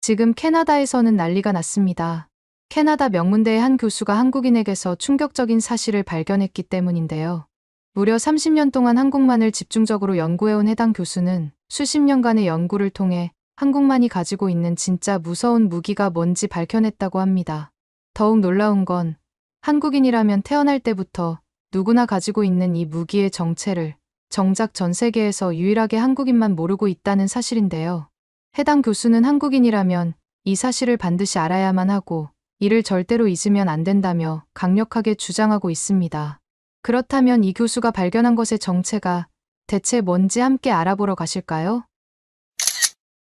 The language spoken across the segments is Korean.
지금 캐나다에서는 난리가 났습니다. 캐나다 명문대의 한 교수가 한국인에게서 충격적인 사실을 발견했기 때문인데요. 무려 30년 동안 한국만을 집중적으로 연구해온 해당 교수는 수십 년간의 연구를 통해 한국만이 가지고 있는 진짜 무서운 무기가 뭔지 밝혀냈다고 합니다. 더욱 놀라운 건 한국인이라면 태어날 때부터 누구나 가지고 있는 이 무기의 정체를 정작 전 세계에서 유일하게 한국인만 모르고 있다는 사실인데요. 해당 교수는 한국인이라면 이 사실을 반드시 알아야만 하고 이를 절대로 잊으면 안 된다며 강력하게 주장하고 있습니다. 그렇다면 이 교수가 발견한 것의 정체가 대체 뭔지 함께 알아보러 가실까요?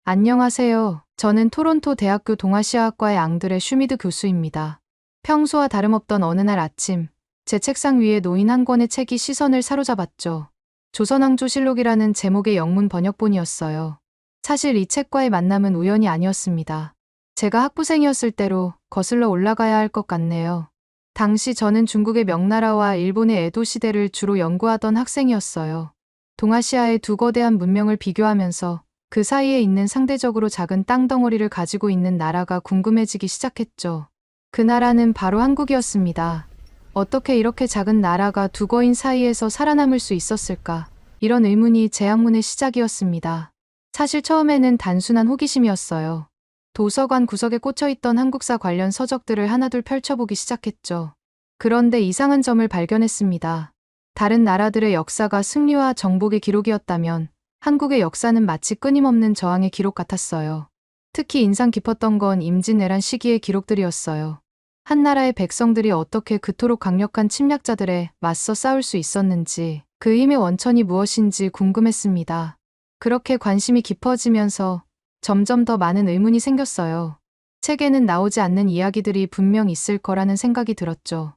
안녕하세요. 저는 토론토 대학교 동아시아학과의 앙드레 슈미드 교수입니다. 평소와 다름없던 어느 날 아침, 제 책상 위에 놓인 한 권의 책이 시선을 사로잡았죠. 조선왕조실록이라는 제목의 영문 번역본이었어요. 사실 이 책과의 만남은 우연이 아니었습니다. 제가 학부생이었을 때로 거슬러 올라가야 할 것 같네요. 당시 저는 중국의 명나라와 일본의 에도 시대를 주로 연구하던 학생이었어요. 동아시아의 두 거대한 문명을 비교하면서 그 사이에 있는 상대적으로 작은 땅덩어리를 가지고 있는 나라가 궁금해지기 시작했죠. 그 나라는 바로 한국이었습니다. 어떻게 이렇게 작은 나라가 두 거인 사이에서 살아남을 수 있었을까? 이런 의문이 제 학문의 시작이었습니다. 사실 처음에는 단순한 호기심이었어요. 도서관 구석에 꽂혀있던 한국사 관련 서적들을 하나둘 펼쳐보기 시작했죠. 그런데 이상한 점을 발견했습니다. 다른 나라들의 역사가 승리와 정복의 기록이었다면 한국의 역사는 마치 끊임없는 저항의 기록 같았어요. 특히 인상 깊었던 건 임진왜란 시기의 기록들이었어요. 한 나라의 백성들이 어떻게 그토록 강력한 침략자들에 맞서 싸울 수 있었는지, 그 힘의 원천이 무엇인지 궁금했습니다. 그렇게 관심이 깊어지면서 점점 더 많은 의문이 생겼어요. 책에는 나오지 않는 이야기들이 분명 있을 거라는 생각이 들었죠.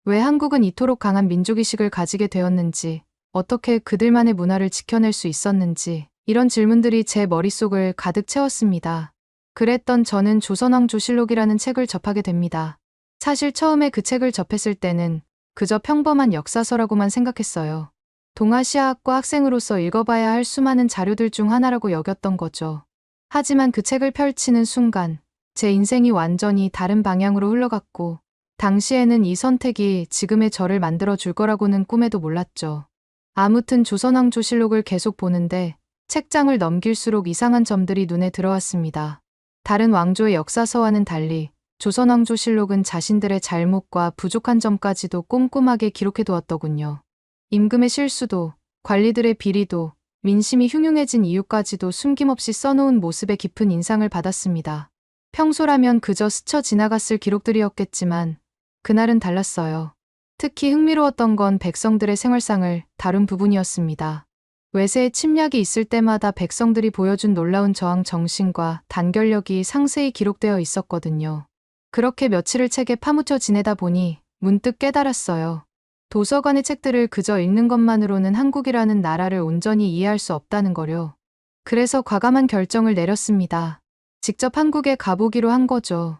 왜 한국은 이토록 강한 민족의식을 가지게 되었는지, 어떻게 그들만의 문화를 지켜낼 수 있었는지, 이런 질문들이 제 머릿속을 가득 채웠습니다. 그랬던 저는 조선왕조실록이라는 책을 접하게 됩니다. 사실 처음에 그 책을 접했을 때는 그저 평범한 역사서라고만 생각했어요. 동아시아학과 학생으로서 읽어봐야 할 수많은 자료들 중 하나라고 여겼던 거죠. 하지만 그 책을 펼치는 순간 제 인생이 완전히 다른 방향으로 흘러갔고, 당시에는 이 선택이 지금의 저를 만들어줄 거라고는 꿈에도 몰랐죠. 아무튼 조선왕조실록을 계속 보는데 책장을 넘길수록 이상한 점들이 눈에 들어왔습니다. 다른 왕조의 역사서와는 달리 조선왕조실록은 자신들의 잘못과 부족한 점까지도 꼼꼼하게 기록해두었더군요. 임금의 실수도, 관리들의 비리도, 민심이 흉흉해진 이유까지도 숨김없이 써놓은 모습에 깊은 인상을 받았습니다. 평소라면 그저 스쳐 지나갔을 기록들이었겠지만 그날은 달랐어요. 특히 흥미로웠던 건 백성들의 생활상을 다룬 부분이었습니다. 외세의 침략이 있을 때마다 백성들이 보여준 놀라운 저항 정신과 단결력이 상세히 기록되어 있었거든요. 그렇게 며칠을 책에 파묻혀 지내다 보니 문득 깨달았어요. 도서관의 책들을 그저 읽는 것만으로는 한국이라는 나라를 온전히 이해할 수 없다는 거요. 그래서 과감한 결정을 내렸습니다. 직접 한국에 가보기로 한 거죠.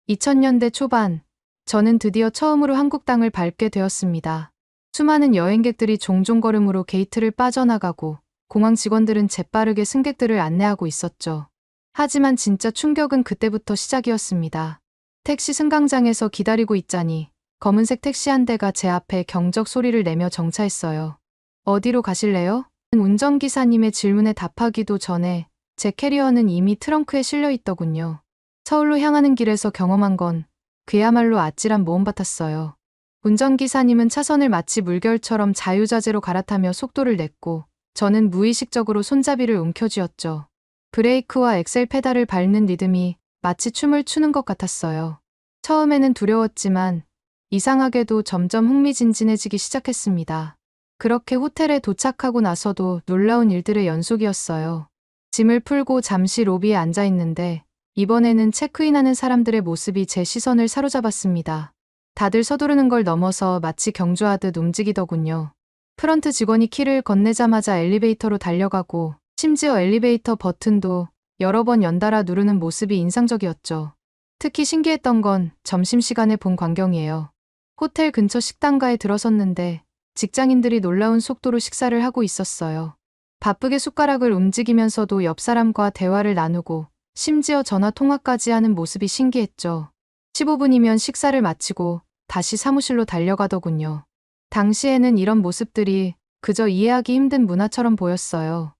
2000년대 초반, 저는 드디어 처음으로 한국 땅을 밟게 되었습니다. 수많은 여행객들이 종종 걸음으로 게이트를 빠져나가고 공항 직원들은 재빠르게 승객들을 안내하고 있었죠. 하지만 진짜 충격은 그때부터 시작이었습니다. 택시 승강장에서 기다리고 있자니 검은색 택시 한 대가 제 앞에 경적 소리를 내며 정차했어요. 어디로 가실래요? 운전기사님의 질문에 답하기도 전에 제 캐리어는 이미 트렁크에 실려 있더군요. 서울로 향하는 길에서 경험한 건 그야말로 아찔한 모험 같았어요. 운전기사님은 차선을 마치 물결처럼 자유자재로 갈아타며 속도를 냈고 저는 무의식적으로 손잡이를 움켜쥐었죠. 브레이크와 엑셀 페달을 밟는 리듬이 마치 춤을 추는 것 같았어요. 처음에는 두려웠지만 이상하게도 점점 흥미진진해지기 시작했습니다. 그렇게 호텔에 도착하고 나서도 놀라운 일들의 연속이었어요. 짐을 풀고 잠시 로비에 앉아 있는데 이번에는 체크인하는 사람들의 모습이 제 시선을 사로잡았습니다. 다들 서두르는 걸 넘어서 마치 경주하듯 움직이더군요. 프런트 직원이 키를 건네자마자 엘리베이터로 달려가고 심지어 엘리베이터 버튼도 여러 번 연달아 누르는 모습이 인상적이었죠. 특히 신기했던 건 점심시간에 본 광경이에요. 호텔 근처 식당가에 들어섰는데 직장인들이 놀라운 속도로 식사를 하고 있었어요. 바쁘게 숟가락을 움직이면서도 옆 사람과 대화를 나누고 심지어 전화 통화까지 하는 모습이 신기했죠. 15분이면 식사를 마치고 다시 사무실로 달려가더군요. 당시에는 이런 모습들이 그저 이해하기 힘든 문화처럼 보였어요.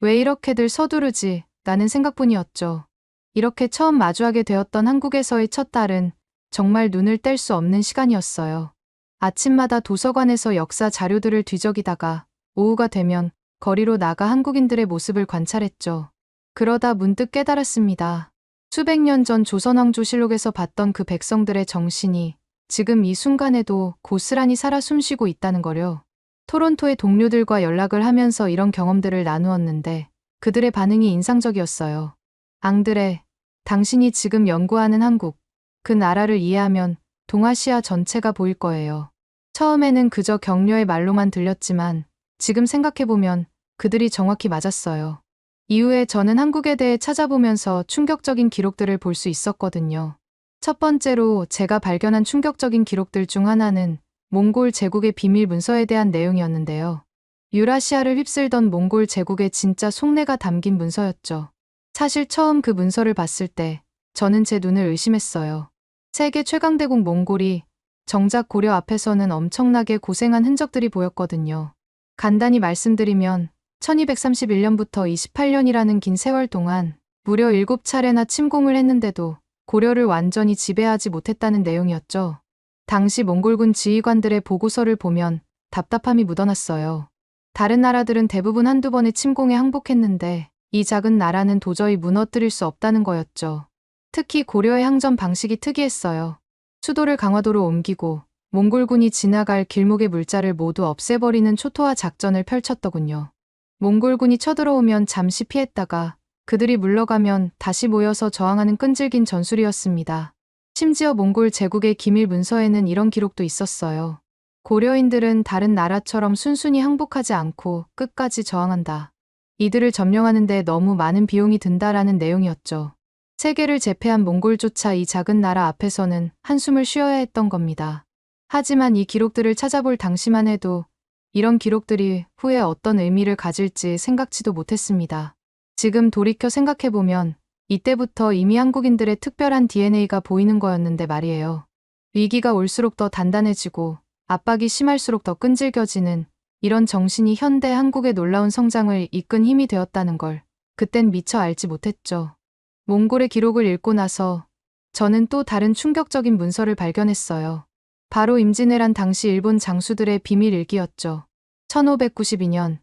왜 이렇게들 서두르지? 라는 생각뿐이었죠. 이렇게 처음 마주하게 되었던 한국에서의 첫 달은 정말 눈을 뗄 수 없는 시간이었어요. 아침마다 도서관에서 역사 자료들을 뒤적이다가 오후가 되면 거리로 나가 한국인들의 모습을 관찰했죠. 그러다 문득 깨달았습니다. 수백 년 전 조선왕조실록에서 봤던 그 백성들의 정신이 지금 이 순간에도 고스란히 살아 숨쉬고 있다는 거요. 토론토의 동료들과 연락을 하면서 이런 경험들을 나누었는데 그들의 반응이 인상적이었어요. 앙드레, 당신이 지금 연구하는 한국, 그 나라를 이해하면 동아시아 전체가 보일 거예요. 처음에는 그저 격려의 말로만 들렸지만 지금 생각해보면 그들이 정확히 맞았어요. 이후에 저는 한국에 대해 찾아보면서 충격적인 기록들을 볼 수 있었거든요. 첫 번째로 제가 발견한 충격적인 기록들 중 하나는 몽골 제국의 비밀 문서에 대한 내용이었는데요. 유라시아를 휩쓸던 몽골 제국의 진짜 속내가 담긴 문서였죠. 사실 처음 그 문서를 봤을 때 저는 제 눈을 의심했어요. 세계 최강대국 몽골이 정작 고려 앞에서는 엄청나게 고생한 흔적들이 보였거든요. 간단히 말씀드리면 1231년부터 28년이라는 긴 세월 동안 무려 7차례나 침공을 했는데도 고려를 완전히 지배하지 못했다는 내용이었죠. 당시 몽골군 지휘관들의 보고서를 보면 답답함이 묻어났어요. 다른 나라들은 대부분 한두 번의 침공에 항복했는데 이 작은 나라는 도저히 무너뜨릴 수 없다는 거였죠. 특히 고려의 항전 방식이 특이했어요. 수도를 강화도로 옮기고 몽골군이 지나갈 길목의 물자를 모두 없애버리는 초토화 작전을 펼쳤더군요. 몽골군이 쳐들어오면 잠시 피했다가 그들이 물러가면 다시 모여서 저항하는 끈질긴 전술이었습니다. 심지어 몽골 제국의 기밀 문서에는 이런 기록도 있었어요. 고려인들은 다른 나라처럼 순순히 항복하지 않고 끝까지 저항한다. 이들을 점령하는 데 너무 많은 비용이 든다라는 내용이었죠. 세계를 제패한 몽골조차 이 작은 나라 앞에서는 한숨을 쉬어야 했던 겁니다. 하지만 이 기록들을 찾아볼 당시만 해도 이런 기록들이 후에 어떤 의미를 가질지 생각지도 못했습니다. 지금 돌이켜 생각해보면 이때부터 이미 한국인들의 특별한 DNA가 보이는 거였는데 말이에요. 위기가 올수록 더 단단해지고 압박이 심할수록 더 끈질겨지는 이런 정신이 현대 한국의 놀라운 성장을 이끈 힘이 되었다는 걸 그땐 미처 알지 못했죠. 몽골의 기록을 읽고 나서 저는 또 다른 충격적인 문서를 발견했어요. 바로 임진왜란 당시 일본 장수들의 비밀 일기였죠. 1592년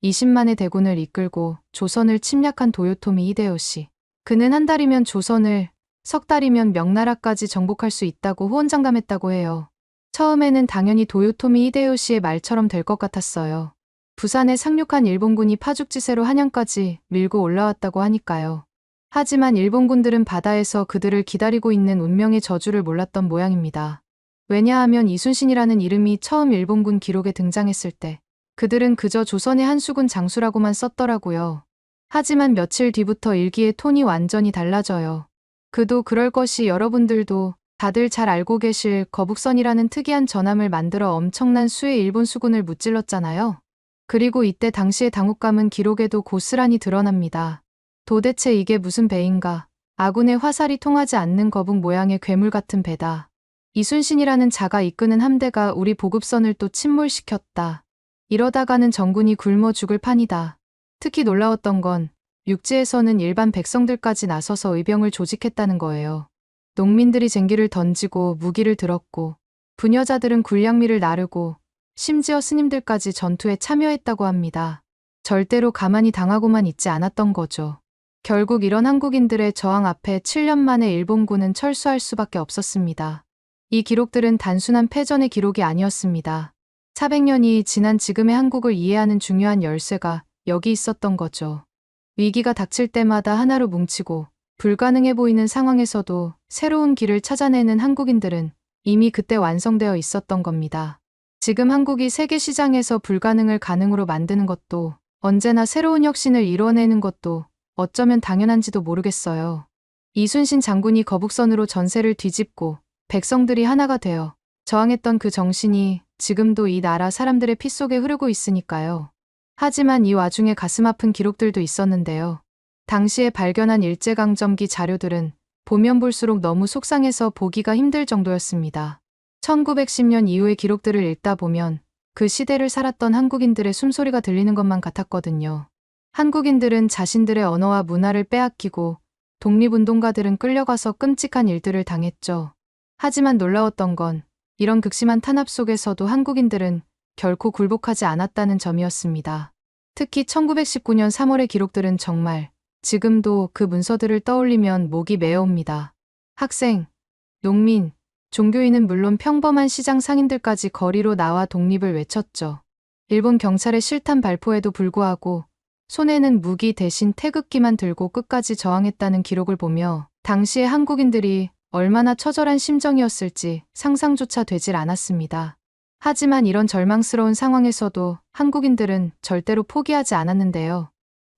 20만의 대군을 이끌고 조선을 침략한 도요토미 히데요시. 그는 한 달이면 조선을, 석 달이면 명나라까지 정복할 수 있다고 호언장담했다고 해요. 처음에는 당연히 도요토미 히데요시의 말처럼 될 것 같았어요. 부산에 상륙한 일본군이 파죽지세로 한양까지 밀고 올라왔다고 하니까요. 하지만 일본군들은 바다에서 그들을 기다리고 있는 운명의 저주를 몰랐던 모양입니다. 왜냐하면 이순신이라는 이름이 처음 일본군 기록에 등장했을 때 그들은 그저 조선의 한수군 장수라고만 썼더라고요. 하지만 며칠 뒤부터 일기의 톤이 완전히 달라져요. 그도 그럴 것이 여러분들도 다들 잘 알고 계실 거북선이라는 특이한 전함을 만들어 엄청난 수의 일본 수군을 무찔렀잖아요. 그리고 이때 당시의 당혹감은 기록에도 고스란히 드러납니다. 도대체 이게 무슨 배인가? 아군의 화살이 통하지 않는 거북 모양의 괴물 같은 배다. 이순신이라는 자가 이끄는 함대가 우리 보급선을 또 침몰시켰다. 이러다가는 전군이 굶어 죽을 판이다. 특히 놀라웠던 건 육지에서는 일반 백성들까지 나서서 의병을 조직했다는 거예요. 농민들이 쟁기를 던지고 무기를 들었고 부녀자들은 굴량미를 나르고 심지어 스님들까지 전투에 참여했다고 합니다. 절대로 가만히 당하고만 있지 않았던 거죠. 결국 이런 한국인들의 저항 앞에 7년 만에 일본군은 철수할 수밖에 없었습니다. 이 기록들은 단순한 패전의 기록이 아니었습니다. 400년이 지난 지금의 한국을 이해하는 중요한 열쇠가 여기 있었던 거죠. 위기가 닥칠 때마다 하나로 뭉치고 불가능해 보이는 상황에서도 새로운 길을 찾아내는 한국인들은 이미 그때 완성되어 있었던 겁니다. 지금 한국이 세계 시장에서 불가능을 가능으로 만드는 것도 언제나 새로운 혁신을 이뤄내는 것도 어쩌면 당연한지도 모르겠어요. 이순신 장군이 거북선으로 전세를 뒤집고 백성들이 하나가 되어 저항했던 그 정신이 지금도 이 나라 사람들의 피 속에 흐르고 있으니까요. 하지만 이 와중에 가슴 아픈 기록들도 있었는데요. 당시에 발견한 일제강점기 자료들은 보면 볼수록 너무 속상해서 보기가 힘들 정도였습니다. 1910년 이후의 기록들을 읽다 보면 그 시대를 살았던 한국인들의 숨소리가 들리는 것만 같았거든요. 한국인들은 자신들의 언어와 문화를 빼앗기고 독립운동가들은 끌려가서 끔찍한 일들을 당했죠. 하지만 놀라웠던 건 이런 극심한 탄압 속에서도 한국인들은 결코 굴복하지 않았다는 점이었습니다. 특히 1919년 3월의 기록들은 정말 지금도 그 문서들을 떠올리면 목이 메어옵니다. 학생, 농민, 종교인은 물론 평범한 시장 상인들까지 거리로 나와 독립을 외쳤죠. 일본 경찰의 실탄 발포에도 불구하고 손에는 무기 대신 태극기만 들고 끝까지 저항했다는 기록을 보며 당시의 한국인들이 얼마나 처절한 심정이었을지 상상조차 되질 않았습니다. 하지만 이런 절망스러운 상황에서도 한국인들은 절대로 포기하지 않았는데요.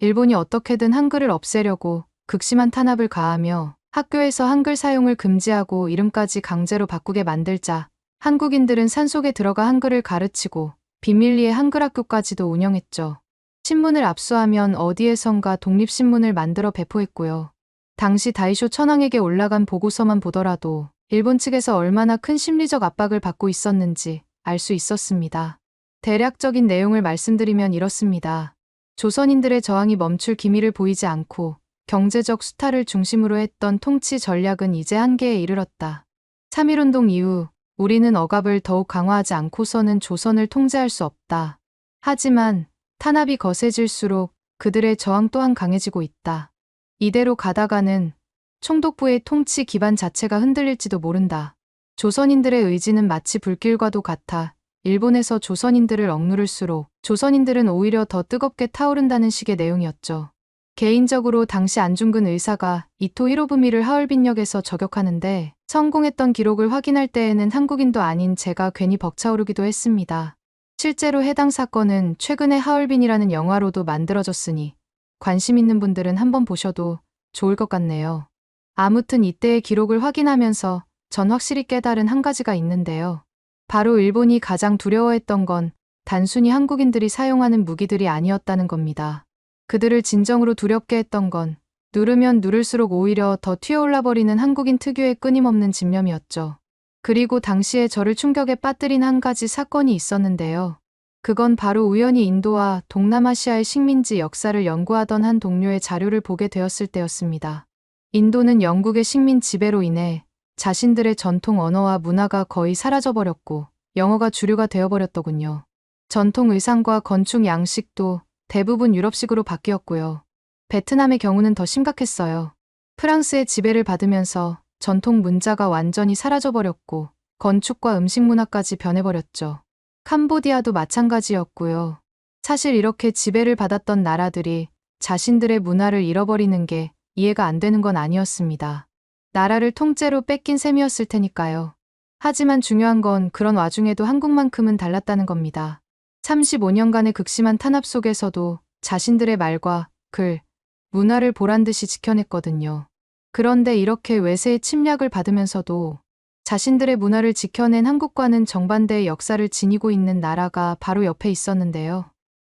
일본이 어떻게든 한글을 없애려고 극심한 탄압을 가하며 학교에서 한글 사용을 금지하고 이름까지 강제로 바꾸게 만들자 한국인들은 산속에 들어가 한글을 가르치고 비밀리에 한글 학교까지도 운영했죠. 신문을 압수하면 어디에선가 독립신문을 만들어 배포했고요. 당시 다이쇼 천황에게 올라간 보고서만 보더라도 일본 측에서 얼마나 큰 심리적 압박을 받고 있었는지 알 수 있었습니다. 대략적인 내용을 말씀드리면 이렇습니다. 조선인들의 저항이 멈출 기미를 보이지 않고 경제적 수탈을 중심으로 했던 통치 전략은 이제 한계에 이르렀다. 3.1운동 이후 우리는 억압을 더욱 강화하지 않고서는 조선을 통제할 수 없다. 하지만 탄압이 거세질수록 그들의 저항 또한 강해지고 있다. 이대로 가다가는 총독부의 통치 기반 자체가 흔들릴지도 모른다. 조선인들의 의지는 마치 불길과도 같아 일본에서 조선인들을 억누를수록 조선인들은 오히려 더 뜨겁게 타오른다는 식의 내용이었죠. 개인적으로 당시 안중근 의사가 이토 히로부미를 하얼빈역에서 저격하는데 성공했던 기록을 확인할 때에는 한국인도 아닌 제가 괜히 벅차오르기도 했습니다. 실제로 해당 사건은 최근에 하얼빈이라는 영화로도 만들어졌으니 관심 있는 분들은 한번 보셔도 좋을 것 같네요. 아무튼 이때의 기록을 확인하면서 전 확실히 깨달은 한 가지가 있는데요. 바로 일본이 가장 두려워했던 건 단순히 한국인들이 사용하는 무기들이 아니었다는 겁니다. 그들을 진정으로 두렵게 했던 건 누르면 누를수록 오히려 더 튀어올라 버리는 한국인 특유의 끊임없는 집념이었죠. 그리고 당시에 저를 충격에 빠뜨린 한 가지 사건이 있었는데요. 그건 바로 우연히 인도와 동남아시아의 식민지 역사를 연구하던 한 동료의 자료를 보게 되었을 때였습니다. 인도는 영국의 식민 지배로 인해 자신들의 전통 언어와 문화가 거의 사라져버렸고 영어가 주류가 되어버렸더군요. 전통 의상과 건축 양식도 대부분 유럽식으로 바뀌었고요. 베트남의 경우는 더 심각했어요. 프랑스의 지배를 받으면서 전통 문자가 완전히 사라져버렸고 건축과 음식 문화까지 변해버렸죠. 캄보디아도 마찬가지였고요. 사실 이렇게 지배를 받았던 나라들이 자신들의 문화를 잃어버리는 게 이해가 안 되는 건 아니었습니다. 나라를 통째로 뺏긴 셈이었을 테니까요. 하지만 중요한 건 그런 와중에도 한국만큼은 달랐다는 겁니다. 35년간의 극심한 탄압 속에서도 자신들의 말과 글, 문화를 보란듯이 지켜냈거든요. 그런데 이렇게 외세의 침략을 받으면서도 자신들의 문화를 지켜낸 한국과는 정반대의 역사를 지니고 있는 나라가 바로 옆에 있었는데요.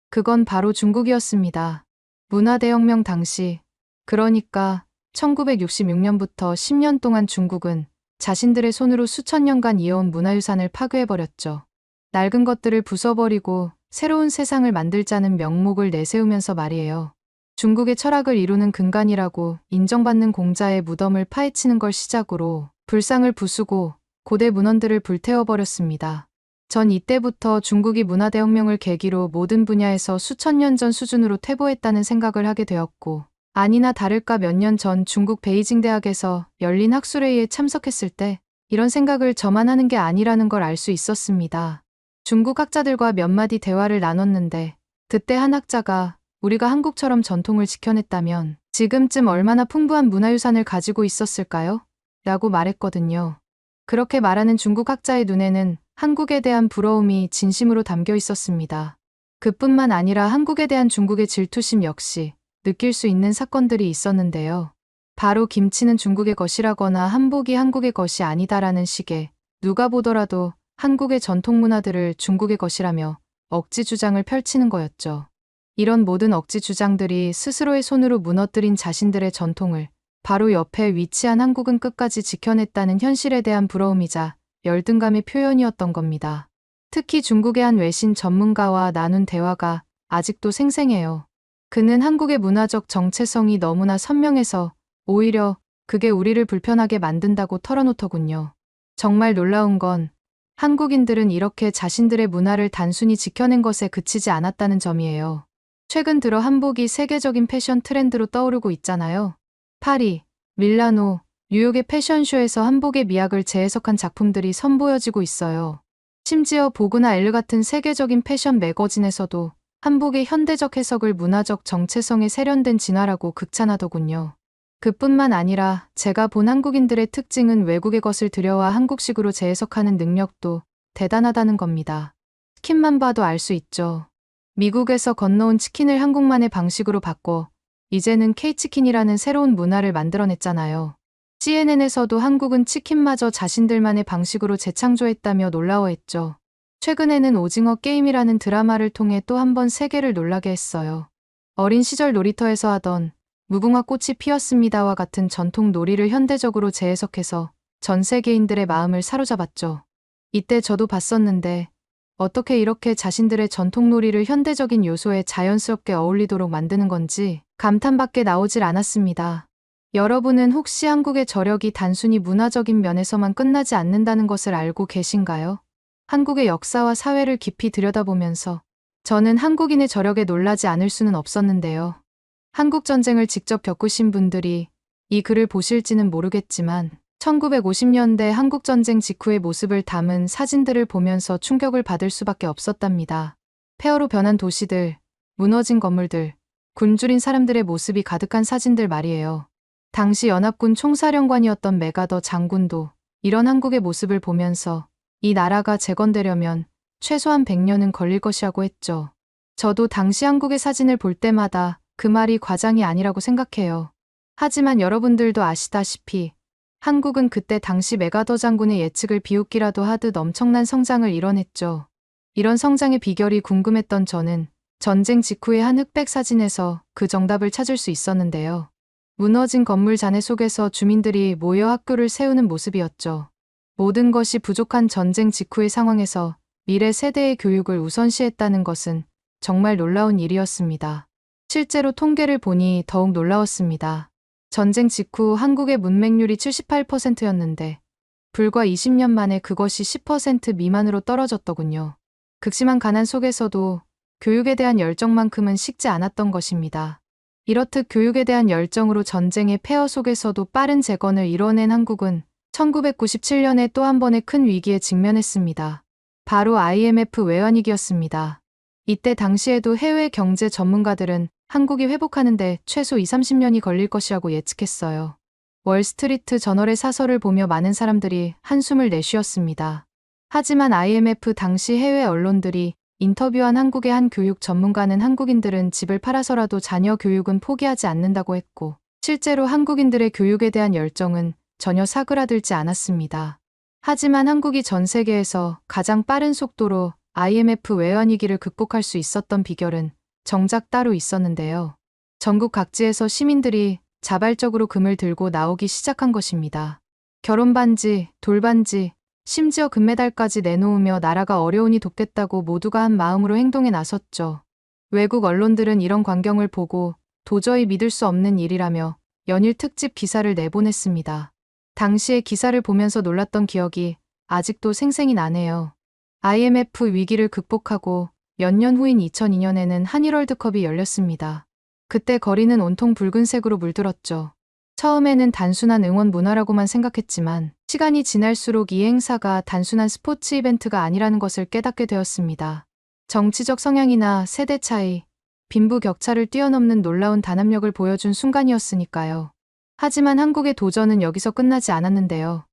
그건 바로 중국이었습니다. 문화대혁명 당시, 그러니까 1966년부터 10년 동안 중국은 자신들의 손으로 수천 년간 이어온 문화유산을 파괴해버렸죠. 낡은 것들을 부숴버리고 새로운 세상을 만들자는 명목을 내세우면서 말이에요. 중국의 철학을 이루는 근간이라고 인정받는 공자의 무덤을 파헤치는 걸 시작으로 불상을 부수고 고대 문헌들을 불태워버렸습니다. 전 이때부터 중국이 문화대혁명을 계기로 모든 분야에서 수천 년 전 수준으로 퇴보했다는 생각을 하게 되었고, 아니나 다를까 몇 년 전 중국 베이징 대학에서 열린 학술회의에 참석했을 때 이런 생각을 저만 하는 게 아니라는 걸 알 수 있었습니다. 중국 학자들과 몇 마디 대화를 나눴는데 그때 한 학자가 우리가 한국처럼 전통을 지켜냈다면 지금쯤 얼마나 풍부한 문화유산을 가지고 있었을까요? 라고 말했거든요. 그렇게 말하는 중국 학자의 눈에는 한국에 대한 부러움이 진심으로 담겨 있었습니다. 그뿐만 아니라 한국에 대한 중국의 질투심 역시 느낄 수 있는 사건들이 있었는데요. 바로 김치는 중국의 것이라거나 한복이 한국의 것이 아니다라는 식의 누가 보더라도 한국의 전통 문화들을 중국의 것이라며 억지 주장을 펼치는 거였죠. 이런 모든 억지 주장들이 스스로의 손으로 무너뜨린 자신들의 전통을 바로 옆에 위치한 한국은 끝까지 지켜냈다는 현실에 대한 부러움이자 열등감의 표현이었던 겁니다. 특히 중국의 한 외신 전문가와 나눈 대화가 아직도 생생해요. 그는 한국의 문화적 정체성이 너무나 선명해서 오히려 그게 우리를 불편하게 만든다고 털어놓더군요. 정말 놀라운 건 한국인들은 이렇게 자신들의 문화를 단순히 지켜낸 것에 그치지 않았다는 점이에요. 최근 들어 한복이 세계적인 패션 트렌드로 떠오르고 있잖아요. 파리, 밀라노, 뉴욕의 패션쇼에서 한복의 미학을 재해석한 작품들이 선보여지고 있어요. 심지어 보그나 엘르 같은 세계적인 패션 매거진에서도 한복의 현대적 해석을 문화적 정체성에 세련된 진화라고 극찬하더군요. 그뿐만 아니라 제가 본 한국인들의 특징은 외국의 것을 들여와 한국식으로 재해석하는 능력도 대단하다는 겁니다. 치킨만 봐도 알 수 있죠. 미국에서 건너온 치킨을 한국만의 방식으로 바꿔 이제는 K치킨이라는 새로운 문화를 만들어냈잖아요. CNN에서도 한국은 치킨마저 자신들만의 방식으로 재창조했다며 놀라워했죠. 최근에는 오징어 게임이라는 드라마를 통해 또 한 번 세계를 놀라게 했어요. 어린 시절 놀이터에서 하던 무궁화 꽃이 피었습니다와 같은 전통 놀이를 현대적으로 재해석해서 전 세계인들의 마음을 사로잡았죠. 이때 저도 봤었는데 어떻게 이렇게 자신들의 전통 놀이를 현대적인 요소에 자연스럽게 어울리도록 만드는 건지 감탄밖에 나오질 않았습니다. 여러분은 혹시 한국의 저력이 단순히 문화적인 면에서만 끝나지 않는다는 것을 알고 계신가요? 한국의 역사와 사회를 깊이 들여다보면서 저는 한국인의 저력에 놀라지 않을 수는 없었는데요. 한국전쟁을 직접 겪으신 분들이 이 글을 보실지는 모르겠지만 1950년대 한국전쟁 직후의 모습을 담은 사진들을 보면서 충격을 받을 수밖에 없었답니다. 폐허로 변한 도시들, 무너진 건물들, 굶주린 사람들의 모습이 가득한 사진들 말이에요. 당시 연합군 총사령관이었던 메가더 장군도 이런 한국의 모습을 보면서 이 나라가 재건되려면 최소한 100년은 걸릴 것이라고 했죠. 저도 당시 한국의 사진을 볼 때마다 그 말이 과장이 아니라고 생각해요. 하지만 여러분들도 아시다시피 한국은 그때 당시 메가더 장군의 예측을 비웃기라도 하듯 엄청난 성장을 이뤄냈죠. 이런 성장의 비결이 궁금했던 저는 전쟁 직후의 한 흑백 사진에서 그 정답을 찾을 수 있었는데요. 무너진 건물 잔해 속에서 주민들이 모여 학교를 세우는 모습이었죠. 모든 것이 부족한 전쟁 직후의 상황에서 미래 세대의 교육을 우선시했다는 것은 정말 놀라운 일이었습니다. 실제로 통계를 보니 더욱 놀라웠습니다. 전쟁 직후 한국의 문맹률이 78%였는데 불과 20년 만에 그것이 10% 미만으로 떨어졌더군요. 극심한 가난 속에서도 교육에 대한 열정만큼은 식지 않았던 것입니다. 이렇듯 교육에 대한 열정으로 전쟁의 폐허 속에서도 빠른 재건을 이뤄낸 한국은 1997년에 또 한 번의 큰 위기에 직면했습니다. 바로 IMF 외환위기였습니다. 이때 당시에도 해외 경제 전문가들은 한국이 회복하는데 최소 20-30년이 걸릴 것이라고 예측했어요. 월스트리트 저널의 사설을 보며 많은 사람들이 한숨을 내쉬었습니다. 하지만 IMF 당시 해외 언론들이 인터뷰한 한국의 한 교육 전문가는 한국인들은 집을 팔아서라도 자녀 교육은 포기하지 않는다고 했고 실제로 한국인들의 교육에 대한 열정은 전혀 사그라들지 않았습니다. 하지만 한국이 전 세계에서 가장 빠른 속도로 IMF 외환위기를 극복할 수 있었던 비결은 정작 따로 있었는데요. 전국 각지에서 시민들이 자발적으로 금을 들고 나오기 시작한 것입니다. 결혼반지, 돌반지, 심지어 금메달까지 내놓으며 나라가 어려우니 돕겠다고 모두가 한 마음으로 행동에 나섰죠. 외국 언론들은 이런 광경을 보고 도저히 믿을 수 없는 일이라며 연일 특집 기사를 내보냈습니다. 당시의 기사를 보면서 놀랐던 기억이 아직도 생생히 나네요. IMF 위기를 극복하고 몇 년 후인 2002년에는 한일 월드컵이 열렸습니다. 그때 거리는 온통 붉은색으로 물들었죠. 처음에는 단순한 응원 문화라고만 생각했지만 시간이 지날수록 이 행사가 단순한 스포츠 이벤트가 아니라는 것을 깨닫게 되었습니다. 정치적 성향이나 세대 차이, 빈부격차를 뛰어넘는 놀라운 단합력을 보여준 순간이었으니까요. 하지만 한국의 도전은 여기서 끝나지 않았는데요.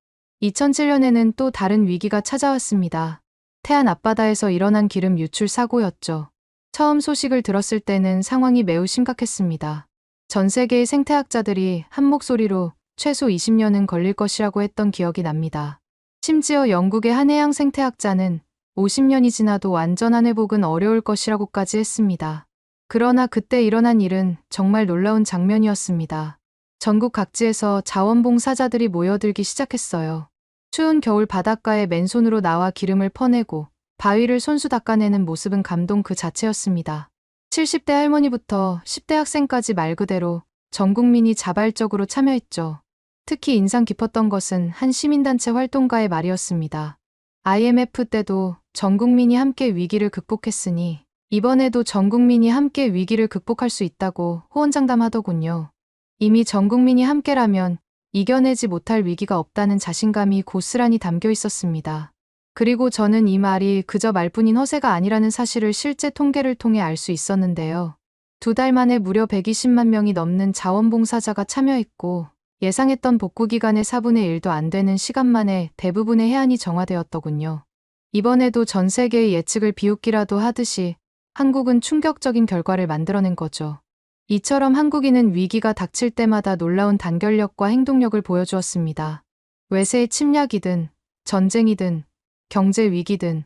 2007년에는 또 다른 위기가 찾아왔습니다. 태안 앞바다에서 일어난 기름 유출 사고였죠. 처음 소식을 들었을 때는 상황이 매우 심각했습니다. 전 세계의 생태학자들이 한 목소리로 최소 20년은 걸릴 것이라고 했던 기억이 납니다. 심지어 영국의 한 해양 생태학자는 50년이 지나도 완전한 회복은 어려울 것이라고까지 했습니다. 그러나 그때 일어난 일은 정말 놀라운 장면이었습니다. 전국 각지에서 자원봉사자들이 모여들기 시작했어요. 추운 겨울 바닷가에 맨손으로 나와 기름을 퍼내고 바위를 손수 닦아내는 모습은 감동 그 자체였습니다. 70대 할머니부터 10대 학생까지 말 그대로 전 국민이 자발적으로 참여했죠. 특히 인상 깊었던 것은 한 시민단체 활동가의 말이었습니다. IMF 때도 전 국민이 함께 위기를 극복했으니 이번에도 전 국민이 함께 위기를 극복할 수 있다고 호언장담하더군요. 이미 전 국민이 함께라면 이겨내지 못할 위기가 없다는 자신감이 고스란히 담겨 있었습니다. 그리고 저는 이 말이 그저 말뿐인 허세가 아니라는 사실을 실제 통계를 통해 알 수 있었는데요. 2달 만에 무려 120만 명이 넘는 자원봉사자가 참여했고 예상했던 복구 기간의 4분의 1도 안 되는 시간 만에 대부분의 해안이 정화되었더군요. 이번에도 전 세계의 예측을 비웃기라도 하듯이 한국은 충격적인 결과를 만들어낸 거죠. 이처럼 한국인은 위기가 닥칠 때마다 놀라운 단결력과 행동력을 보여주었습니다. 외세의 침략이든 전쟁이든 경제 위기든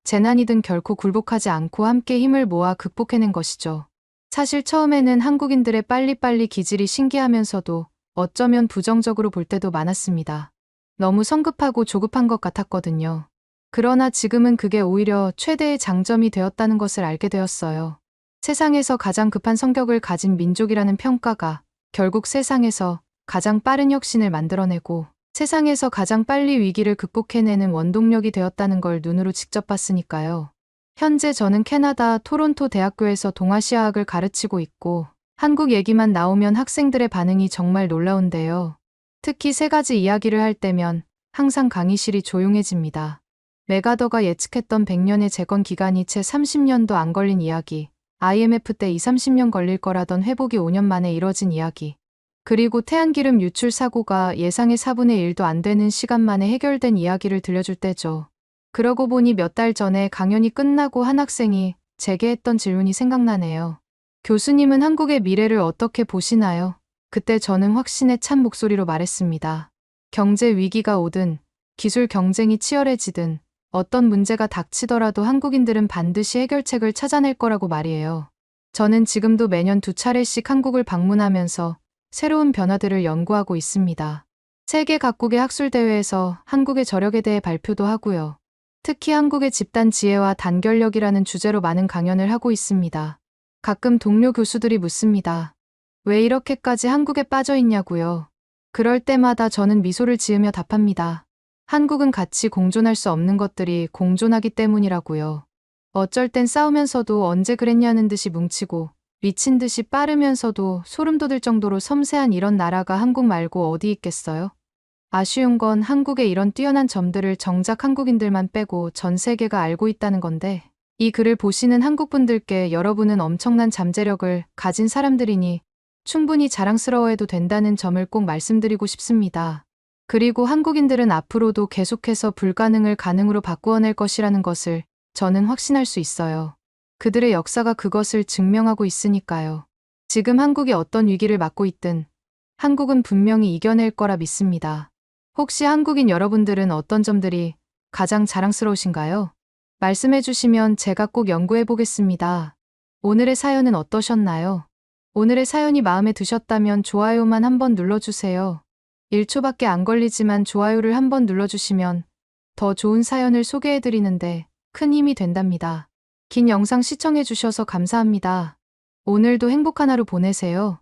재난이든 결코 굴복하지 않고 함께 힘을 모아 극복해낸 것이죠. 사실 처음에는 한국인들의 빨리빨리 기질이 신기하면서도 어쩌면 부정적으로 볼 때도 많았습니다. 너무 성급하고 조급한 것 같았거든요. 그러나 지금은 그게 오히려 최대의 장점이 되었다는 것을 알게 되었어요. 세상에서 가장 급한 성격을 가진 민족이라는 평가가 결국 세상에서 가장 빠른 혁신을 만들어내고 세상에서 가장 빨리 위기를 극복해내는 원동력이 되었다는 걸 눈으로 직접 봤으니까요. 현재 저는 캐나다 토론토 대학교에서 동아시아학을 가르치고 있고 한국 얘기만 나오면 학생들의 반응이 정말 놀라운데요. 특히 3가지 이야기를 할 때면 항상 강의실이 조용해집니다. 메가더가 예측했던 100년의 재건 기간이 채 30년도 안 걸린 이야기, IMF 때 20-30년 걸릴 거라던 회복이 5년 만에 이뤄진 이야기, 그리고 태양기름 유출 사고가 예상의 4분의 1도 안 되는 시간 만에 해결된 이야기를 들려줄 때죠. 그러고 보니 몇 달 전에 강연이 끝나고 한 학생이 제게 했던 질문이 생각나네요. 교수님은 한국의 미래를 어떻게 보시나요? 그때 저는 확신에 찬 목소리로 말했습니다. 경제 위기가 오든 기술 경쟁이 치열해지든 어떤 문제가 닥치더라도 한국인들은 반드시 해결책을 찾아낼 거라고 말이에요. 저는 지금도 매년 2차례씩 한국을 방문하면서 새로운 변화들을 연구하고 있습니다. 세계 각국의 학술대회에서 한국의 저력에 대해 발표도 하고요. 특히 한국의 집단 지혜와 단결력이라는 주제로 많은 강연을 하고 있습니다. 가끔 동료 교수들이 묻습니다. 왜 이렇게까지 한국에 빠져 있냐고요. 그럴 때마다 저는 미소를 지으며 답합니다. 한국은 같이 공존할 수 없는 것들이 공존하기 때문이라고요. 어쩔 땐 싸우면서도 언제 그랬냐는 듯이 뭉치고 미친 듯이 빠르면서도 소름 돋을 정도로 섬세한 이런 나라가 한국 말고 어디 있겠어요? 아쉬운 건 한국의 이런 뛰어난 점들을 정작 한국인들만 빼고 전 세계가 알고 있다는 건데 이 글을 보시는 한국분들께 여러분은 엄청난 잠재력을 가진 사람들이니 충분히 자랑스러워해도 된다는 점을 꼭 말씀드리고 싶습니다. 그리고 한국인들은 앞으로도 계속해서 불가능을 가능으로 바꾸어낼 것이라는 것을 저는 확신할 수 있어요. 그들의 역사가 그것을 증명하고 있으니까요. 지금 한국이 어떤 위기를 맞고 있든 한국은 분명히 이겨낼 거라 믿습니다. 혹시 한국인 여러분들은 어떤 점들이 가장 자랑스러우신가요? 말씀해 주시면 제가 꼭 연구해 보겠습니다. 오늘의 사연은 어떠셨나요? 오늘의 사연이 마음에 드셨다면 좋아요만 한번 눌러주세요. 1초밖에 안 걸리지만 좋아요를 한번 눌러주시면 더 좋은 사연을 소개해 드리는데 큰 힘이 된답니다. 긴 영상 시청해 주셔서 감사합니다. 오늘도 행복한 하루 보내세요.